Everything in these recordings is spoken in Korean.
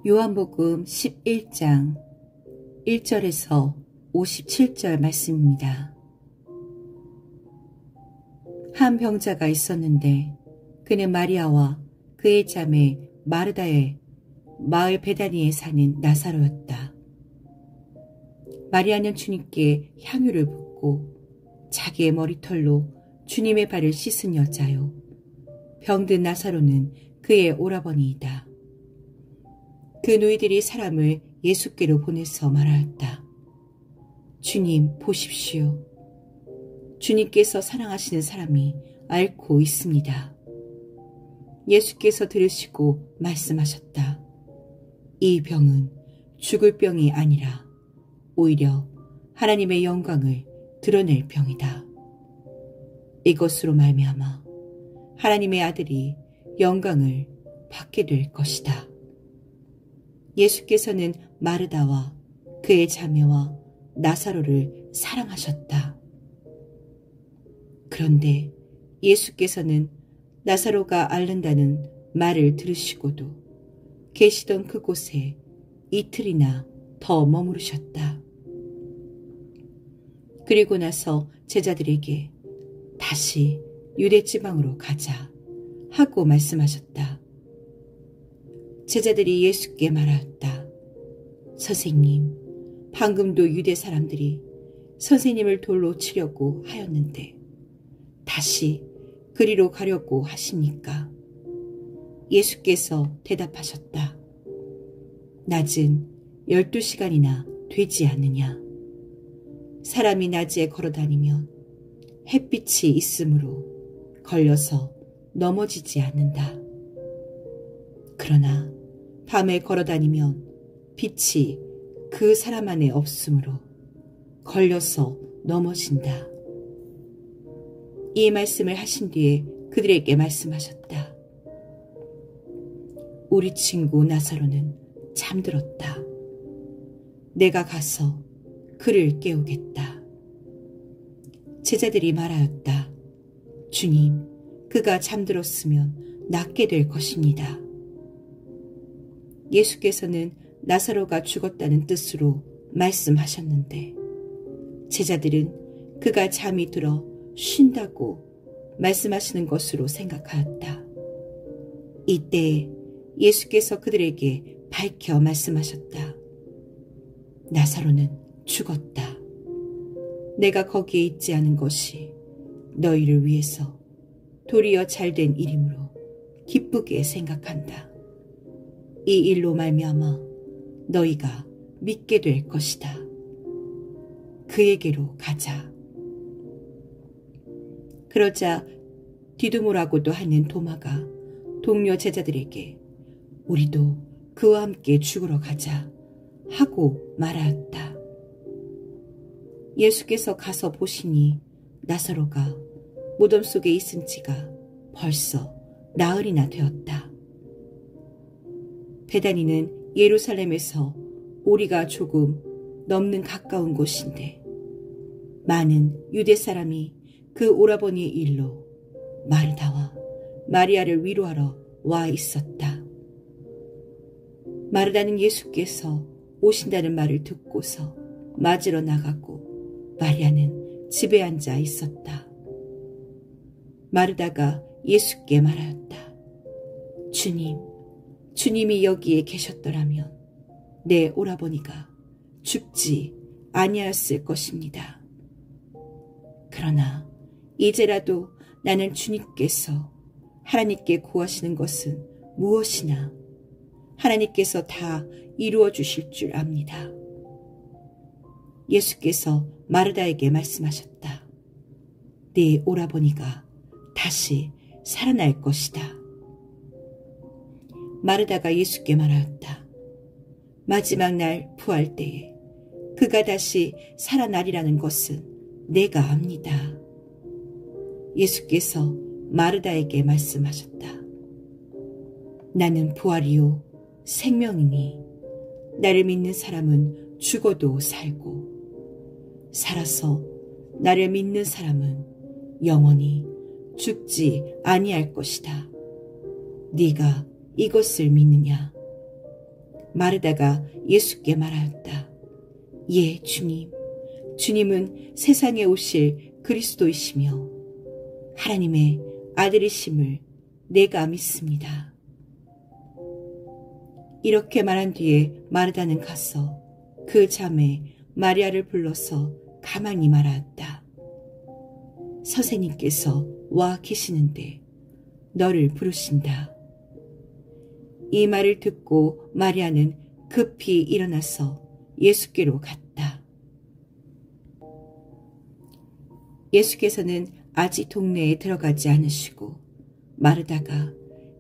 요한복음 11장 1절에서 57절 말씀입니다. 한 병자가 있었는데 그는 마리아와 그의 자매 마르다의 마을 베다니에 사는 나사로였다. 마리아는 주님께 향유를 붓고 자기의 머리털로 주님의 발을 씻은 여자요. 병든 나사로는 그의 오라버니이다. 그 누이들이 사람을 예수께로 보내서 말하였다. 주님, 보십시오. 주님께서 사랑하시는 사람이 앓고 있습니다. 예수께서 들으시고 말씀하셨다. 이 병은 죽을 병이 아니라 오히려 하나님의 영광을 드러낼 병이다. 이것으로 말미암아 하나님의 아들이 영광을 받게 될 것이다. 예수께서는 마르다와 그의 자매와 나사로를 사랑하셨다. 그런데 예수께서는 나사로가 앓는다는 말을 들으시고도 계시던 그곳에 이틀이나 더 머무르셨다. 그리고 나서 제자들에게 다시 유대 지방으로 가자 하고 말씀하셨다. 제자들이 예수께 말하였다. 선생님, 방금도 유대 사람들이 선생님을 돌로 치려고 하였는데 다시 그리로 가려고 하십니까? 예수께서 대답하셨다. 낮은 12시간이나 되지 않느냐? 사람이 낮에 걸어다니면 햇빛이 있으므로 걸려서 넘어지지 않는다. 그러나 밤에 걸어다니면 빛이 그 사람 안에 없으므로 걸려서 넘어진다. 이 말씀을 하신 뒤에 그들에게 말씀하셨다. 우리 친구 나사로는 잠들었다. 내가 가서 그를 깨우겠다. 제자들이 말하였다. 주님, 그가 잠들었으면 낫게 될 것입니다. 예수께서는 나사로가 죽었다는 뜻으로 말씀하셨는데 제자들은 그가 잠이 들어 쉰다고 말씀하시는 것으로 생각하였다. 이때 예수께서 그들에게 밝혀 말씀하셨다. 나사로는 죽었다. 내가 거기에 있지 않은 것이 너희를 위해서 도리어 잘된 일이므로 기쁘게 생각한다. 이 일로 말미암아 너희가 믿게 될 것이다. 그에게로 가자. 그러자 디두모라고도 하는 도마가 동료 제자들에게 우리도 그와 함께 죽으러 가자 하고 말하였다. 예수께서 가서 보시니 나사로가 무덤 속에 있은 지가 벌써 나흘이나 되었다. 베다니는 예루살렘에서 오리가 조금 넘는 가까운 곳인데 많은 유대 사람이 그 오라버니의 일로 마르다와 마리아를 위로하러 와 있었다. 마르다는 예수께서 오신다는 말을 듣고서 맞으러 나가고 마리아는 집에 앉아 있었다. 마르다가 예수께 말하였다. 주님이 여기에 계셨더라면 내 오라버니가 죽지 아니하였을 것입니다. 그러나 이제라도 나는 주님께서 하나님께 구하시는 것은 무엇이나 하나님께서 다 이루어 주실 줄 압니다. 예수께서 마르다에게 말씀하셨다. 네 오라버니가 다시 살아날 것이다. 마르다가 예수께 말하였다. 마지막 날 부활 때에 그가 다시 살아나리라는 것은 내가 압니다. 예수께서 마르다에게 말씀하셨다. 나는 부활이요 생명이니 나를 믿는 사람은 죽어도 살고 살아서 나를 믿는 사람은 영원히 죽지 아니할 것이다. 네가 이것을 믿느냐? 마르다가 예수께 말하였다. 예, 주님. 주님은 세상에 오실 그리스도이시며 하나님의 아들이심을 내가 믿습니다. 이렇게 말한 뒤에 마르다는 가서 그 자매 마리아를 불러서 가만히 말하였다. 선생님께서 와 계시는데 너를 부르신다. 이 말을 듣고 마리아는 급히 일어나서 예수께로 갔다. 예수께서는 아직 동네에 들어가지 않으시고 마르다가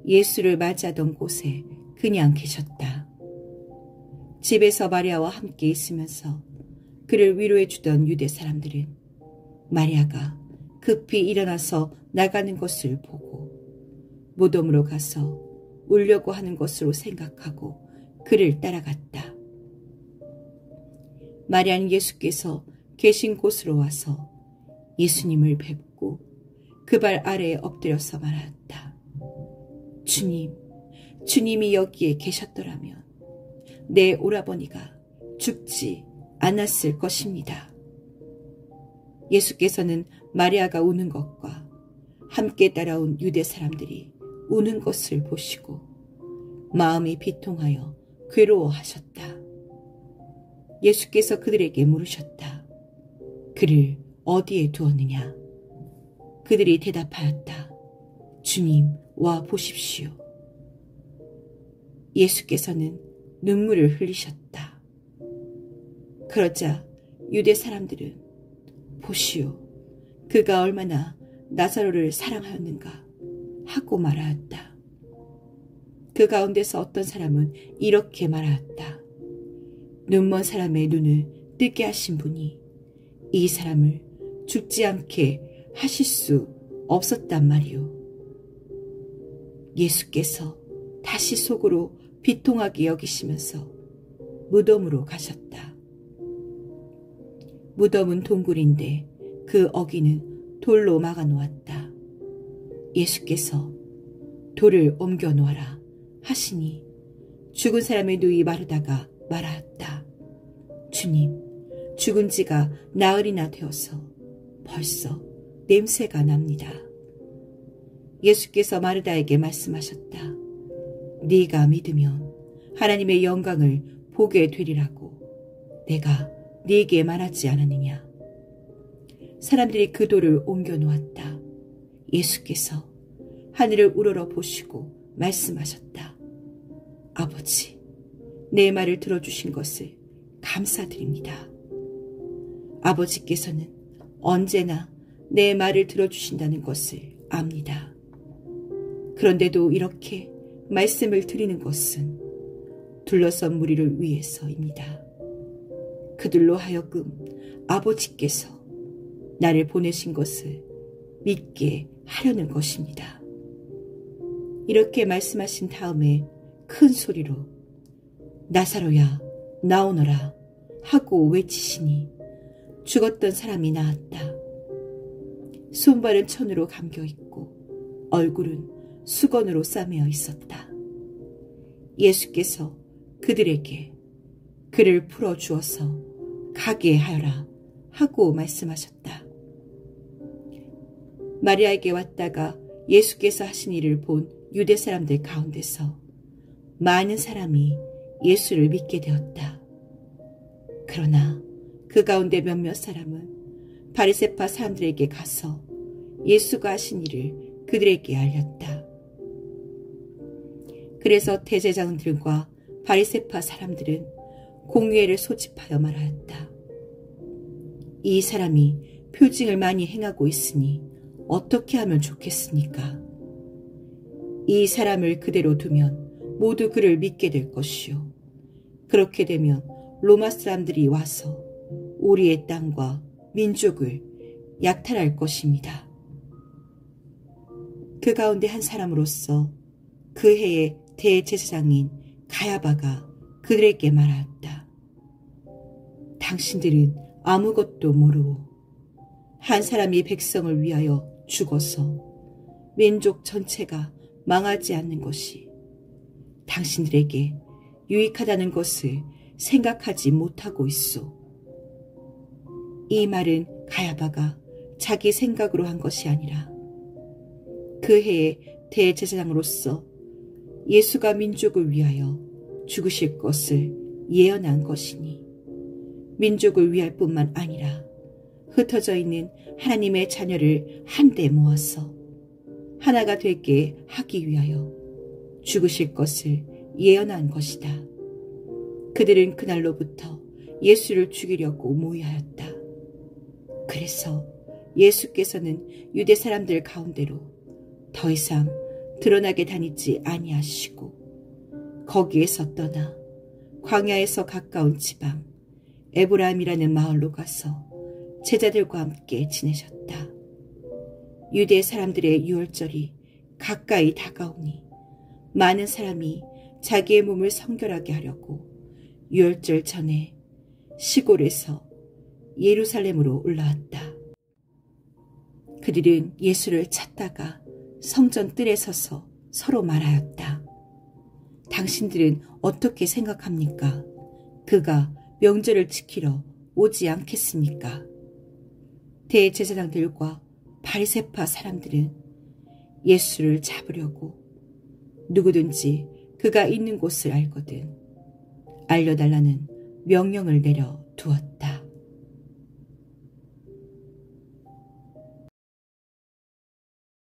예수를 맞이하던 곳에 그냥 계셨다. 집에서 마리아와 함께 있으면서 그를 위로해 주던 유대 사람들은 마리아가 급히 일어나서 나가는 것을 보고 무덤으로 가서 울려고 하는 것으로 생각하고 그를 따라갔다. 마리아는 예수께서 계신 곳으로 와서 예수님을 뵙고 그 발 아래에 엎드려서 말하였다. 주님, 주님이 여기에 계셨더라면 내 오라버니가 죽지 않았을 것입니다. 예수께서는 마리아가 우는 것과 함께 따라온 유대 사람들이 우는 것을 보시고 마음이 비통하여 괴로워하셨다. 예수께서 그들에게 물으셨다. 그를 어디에 두었느냐? 그들이 대답하였다. 주님, 와 보십시오. 예수께서는 눈물을 흘리셨다. 그러자 유대 사람들은 보시오, 그가 얼마나 나사로를 사랑하였는가 하고 말하였다. 그 가운데서 어떤 사람은 이렇게 말하였다. 눈먼 사람의 눈을 뜨게 하신 분이 이 사람을 죽지 않게 하실 수 없었단 말이오. 예수께서 다시 속으로 비통하게 여기시면서 무덤으로 가셨다. 무덤은 동굴인데 그 어귀는 돌로 막아 놓았다. 예수께서 돌을 옮겨 놓아라 하시니 죽은 사람의 누이 마르다가 말하였다. 주님, 죽은 지가 나흘이나 되어서 벌써 냄새가 납니다. 예수께서 마르다에게 말씀하셨다. 네가 믿으면 하나님의 영광을 보게 되리라고 내가 네게 말하지 않았느냐. 사람들이 그 돌을 옮겨 놓았다. 예수께서 하늘을 우러러 보시고 말씀하셨다. 아버지, 내 말을 들어주신 것을 감사드립니다. 아버지께서는 언제나 내 말을 들어주신다는 것을 압니다. 그런데도 이렇게 말씀을 드리는 것은 둘러선 무리를 위해서입니다. 그들로 하여금 아버지께서 나를 보내신 것을 믿게 하려는 것입니다. 이렇게 말씀하신 다음에 큰 소리로 나사로야 나오너라 하고 외치시니 죽었던 사람이 나았다. 손발은 천으로 감겨있고 얼굴은 수건으로 싸매어 있었다. 예수께서 그들에게 그를 풀어주어서 가게 하여라 하고 말씀하셨다. 마리아에게 왔다가 예수께서 하신 일을 본 유대 사람들 가운데서 많은 사람이 예수를 믿게 되었다. 그러나 그 가운데 몇몇 사람은 바리새파 사람들에게 가서 예수가 하신 일을 그들에게 알렸다. 그래서 대제사장들과 바리새파 사람들은 공회를 소집하여 말하였다. 이 사람이 표징을 많이 행하고 있으니 어떻게 하면 좋겠습니까? 이 사람을 그대로 두면 모두 그를 믿게 될 것이요. 그렇게 되면 로마 사람들이 와서 우리의 땅과 민족을 약탈할 것입니다. 그 가운데 한 사람으로서 그 해의 대제사장인 가야바가 그들에게 말하였다. 당신들은 아무것도 모르고 한 사람이 백성을 위하여 죽어서 민족 전체가 망하지 않는 것이 당신들에게 유익하다는 것을 생각하지 못하고 있소. 이 말은 가야바가 자기 생각으로 한 것이 아니라 그 해의 대제사장으로서 예수가 민족을 위하여 죽으실 것을 예언한 것이니 민족을 위할 뿐만 아니라 흩어져 있는 하나님의 자녀를 한데 모아서 하나가 되게 하기 위하여 죽으실 것을 예언한 것이다. 그들은 그날로부터 예수를 죽이려고 모의하였다. 그래서 예수께서는 유대 사람들 가운데로 더 이상 드러나게 다니지 아니하시고 거기에서 떠나 광야에서 가까운 지방 에브라임이라는 마을로 가서 제자들과 함께 지내셨다. 유대 사람들의 유월절이 가까이 다가오니 많은 사람이 자기의 몸을 성결하게 하려고 유월절 전에 시골에서 예루살렘으로 올라왔다. 그들은 예수를 찾다가 성전 뜰에 서서 서로 말하였다. 당신들은 어떻게 생각합니까? 그가 명절을 지키러 오지 않겠습니까? 대제사장들과 바리새파 사람들은 예수를 잡으려고 누구든지 그가 있는 곳을 알거든 알려달라는 명령을 내려 두었다.